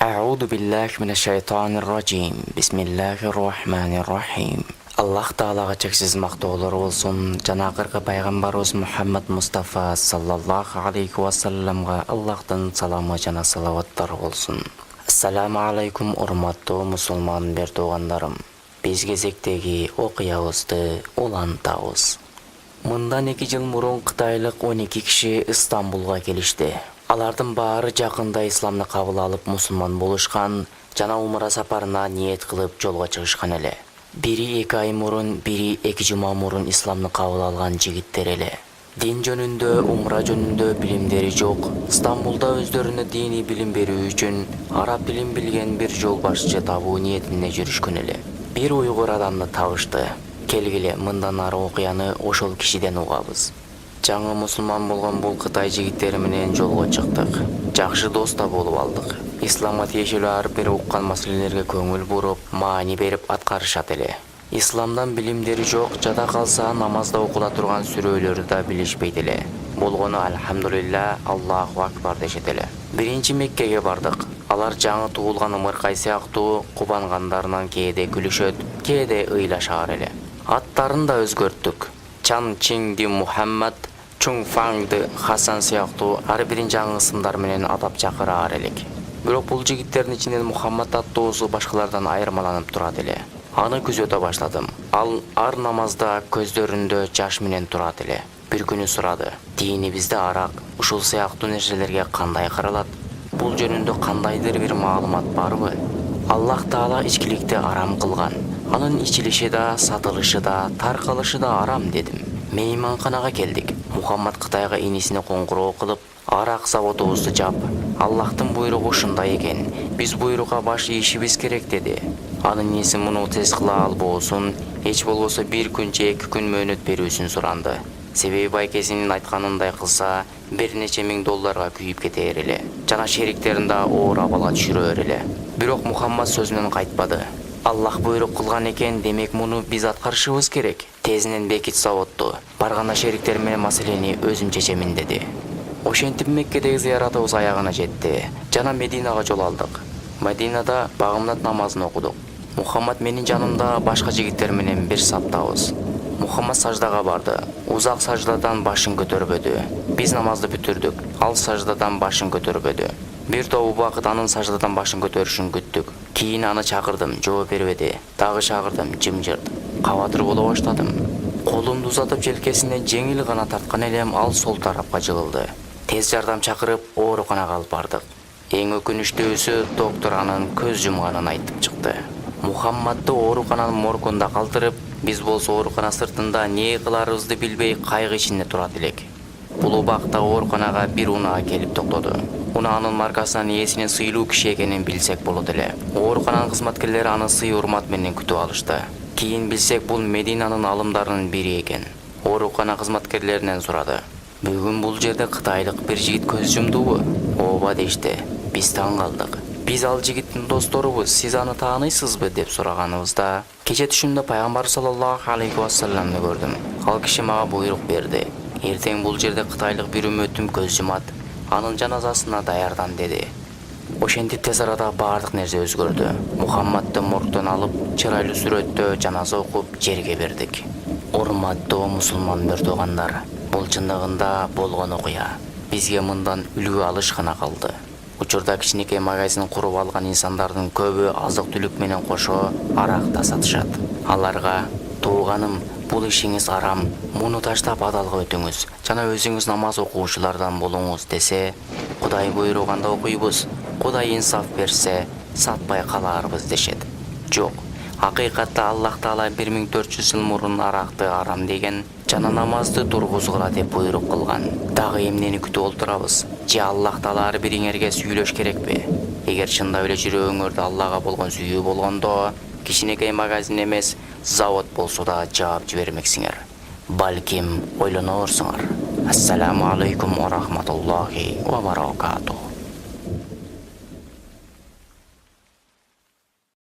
А'уду биллахи минаш-шайтанир-раджим. Бисмиллахир-рахманир-рахим. Аллах Таалага чексиз мактоолор болсун. Жана акыркы пайгамбарыбыз Мухаммад Мустафа саллаллаху алейхи ва салламга Аллахтын саламы жана салаваттары болсун. Ассаламу алейкум урматтуу мусулман туугандарым. Биз кезектеги окуябызды улантабыз. Мындан 2 жыл мурун кытайлык 12 киши Истанбулга келишти. Алардын баары жакында исламды кабыл алып мусулман болушкан жана умра сапарына ниет кылып жолго чыгышкан эле. Бири 2 ай мурун, бири 2 жума мурун исламды кабыл алган жигиттер эле. Дин жөнүндө, умра жөнүндө билимдери жок. Стамбулда өздөрүнө диний билим берүү үчүн араб билим билген бир жол башчы табуу ниетинде жүрүшкөн эле. Бир уйгур адамды табышты. Келгиле мындан ары окуяны ошол кишиден угабыз. Жаңы мусулман болгон бул Кытай жигиттери менен жолго чыктык. Жакшы дос да болуп алдык. Исламга тиешелүү ар бир уккан маселелерге көңүл буруп, маани берип аткарышат эле. Исламдан билимдери жок, жада калса намазда окула турган сүрөлөрдү да билишпейт эле. Болгону альхамдулилля, Аллаху акбар дешет эле. Биринчи Меккеге бардык. Алар жаңы туулган ымыркай сыяктуу кубангандарынан кээде күлүшөт, кээде ыйлашаар эле. Аттарын да өзгөрттүк. Чан Чинди Мухаммад, Чун Фаңды Хасан сыяктуу ар бирин жаңы ысымдар менен атап чакыраар элек. Бирок бул жигиттердин ичинен Мухаммад аттоосу башкалардан айырмаланып турат эле. Аны күзөтө баштадым. Ал ар намазда көздөрүндө жаш менен турат эле. Бир күнү сурады: "Динибизде арак ушул сыяктуу нерселерге кандай каралат? Бул жөнүндө кандайдыр бир маалымат барбы?" Аллах Таала ичкиликти арам кылган. Анын ичилиши да, сатылышы да, таркалышы да арам дедим. Мейманканага келдик. Мухаммад Кытайга инисине коңгуроо кылып, арак заводубузду жап. Аллахтын буйругу ушундай экен. Биз буйрукка баш ийишибиз керек деди. Анын иниси муну тез кыла албоосун, эч болбосо 1 күн же 2 күн мөөнөт берүүсүн суранды. Себеби байкесинин айтканындай кылса, бир нече миң долларга күйүп кетер эле. Жана шериктерин да оор абалга түшүрөр эле. Бирок Мухаммад сөзүнөн кайтпады. Аллах буйрук кылган экен, демек муну биз аткарышыбыз керек. Тезинен бекит заводду. Барганда шериктер менен маселени өзүм чечемин деди. Ошентип Меккедеги зыяратыбыз аягына жетти. Жана Мединага жол алдык. Мединада багымнат намазын окудук. Мухаммад менин жанымда башка жигиттер менен бир саптабыз. Мухаммад саждага барды. Узак саждадан башын көтөрбөдү. Биз намазды бүтүрдүк. Ал саждадан башын көтөрбөдү. Бир топ убакыт анын саждадан башын көтөрүшүн күттүк. Кийин аны чакырдым, жооп бербеди. Дагы чакырдым, жымжырт. Кабатыр боло баштадым. Колумду узатып желкесине жеңил гана тарткан элем, ал сол тарапка жылылды. Тез жардам чакырып, ооруканага алып бардык. Эң өкүнүчтүүсү, доктор анын көз жумганын айтып чыкты. Мухаммадды оорукананын моргунда калтырып, биз болсо оорукана сыртында не кыларыбызды билбей кайгы ичинде турат элек. Бул убакта ооруканага бир унаа келип токтоду. Унаанын маркасынан ээсинин сыйлуу киши экенин билсек болот эле. Оорукананын кызматкерлери аны сый урмат менен күтүп алышты. Кийин билсек, бул Мединанын алымдарынын бири экен. Оорукана кызматкерлеринен сурады: "Бүгүн бул жерде кытайлык бир жигит көз жумдубу?" "Ооба" дешти. Биз таң калдык. "Биз ал жигиттин досторубуз, сиз аны тааныйсызбы?" деп сураганыбызда, кече түшүмдө пайгамбар саллаллаху алейхи ва салламды көрдүм. Ал киши мага буйрук берди. "Эртең бул жерде кытайлык бир үмөтүм көз жумат. Анын жаназасына даярдан" деди. Ошентип тез арада баардык нерсе өзгөрдү. Мухаммадды моргдон алып, чырайлуу сүрөттө жаназа окуп жерге бердик. Урматтуу мусулман туугандар, бул чындыгында болгон окуя. Бизге мындан үлгү алыш гана калды. Учурда кичинекей магазин куруп алган инсандардын көбү азык-түлүк менен кошо арак да сатышат. Аларга: "Тууганым, бул ишиңиз арам. Муну таштап адалга өтүңүз жана өзүңүз намаз окуучулардан болуңуз" десе, Кудай буйруганда окуйбуз. Кудай инсаф берсе, сатпай калаарбыз дешет. Жок. Акыйкатта Аллах Таала 1400 жыл мурун аракты арам деген, жана намазды тургузгула деп буйрук кылган. Дагы эмнени күтүп отурабыз? Же Аллах Таала ар бириңерге сүйлөш керекпи? Эгер чындап эле жүрөгүңөрдө Аллага болгон сүйүү болгондо, кичинекей магазин эмес, завод болсо да жаап жибермексиңер. Балким ойлонорсуңар. Ассаламу алейкум ва рахматуллахи ва баракатух.